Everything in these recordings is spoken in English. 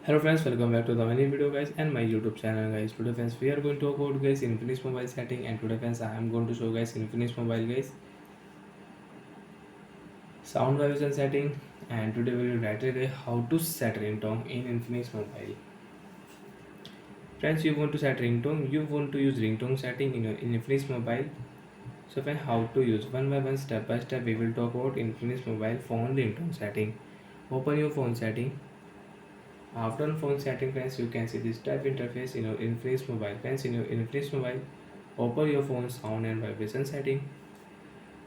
Hello friends, welcome back to the many video guys and my YouTube channel guys. Today friends we are going to talk about guys Infinix mobile setting, and today friends I am going to show guys Infinix mobile guys sound vibration setting, and today we will write a how to set ringtone in Infinix mobile. Friends, you want to set ringtone, you want to use ringtone setting in your Infinix mobile. So friends, how to use one by one, step by step we will talk about Infinix mobile phone ringtone setting. Open your phone setting. After phone setting friends, you can see this type interface in your Infinix mobile. Friends, in your Infinix mobile, open your phone sound and vibration setting.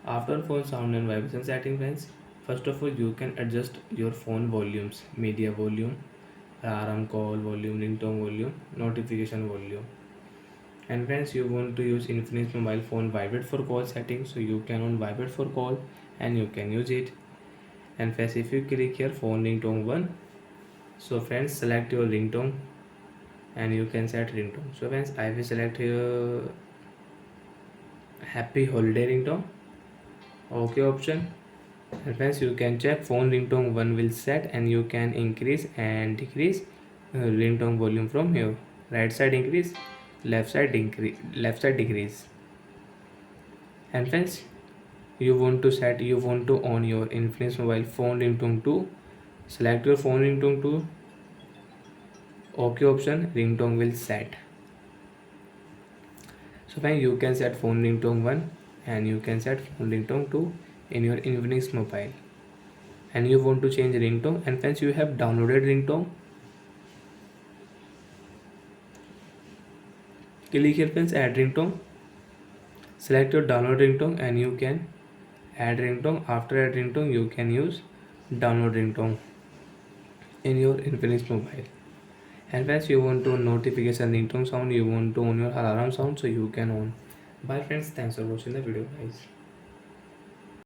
After phone sound and vibration setting friends, first of all you can adjust your phone volumes, media volume, alarm call volume, ringtone volume, notification volume. And friends, you want to use Infinix mobile phone vibrate for call setting, so you can on vibrate for call and you can use it. And friends, if you click here phone ringtone 1, so friends select your ringtone and you can set ringtone. So friends, I will select here happy holiday ringtone. Okay option. And friends, you can check phone ringtone 1 will set, and you can increase and decrease ringtone volume from here. Right side increase, left side decrease. And friends, you want to on your Infinix mobile phone ringtone 2. Select your phone ringtone 2. Okay option, ringtone will set. So then you can set phone ringtone 1 and you can set phone ringtone 2 in your Infinix mobile. And you want to change ringtone, and once you have downloaded ringtone, click here friends add ringtone. Select your download ringtone and you can add ringtone. After add ringtone you can use download ringtone in your Infinix mobile. And once you want to notification ringtone sound, you want to on your alarm sound, so you can on. Bye friends, thanks for watching the video guys.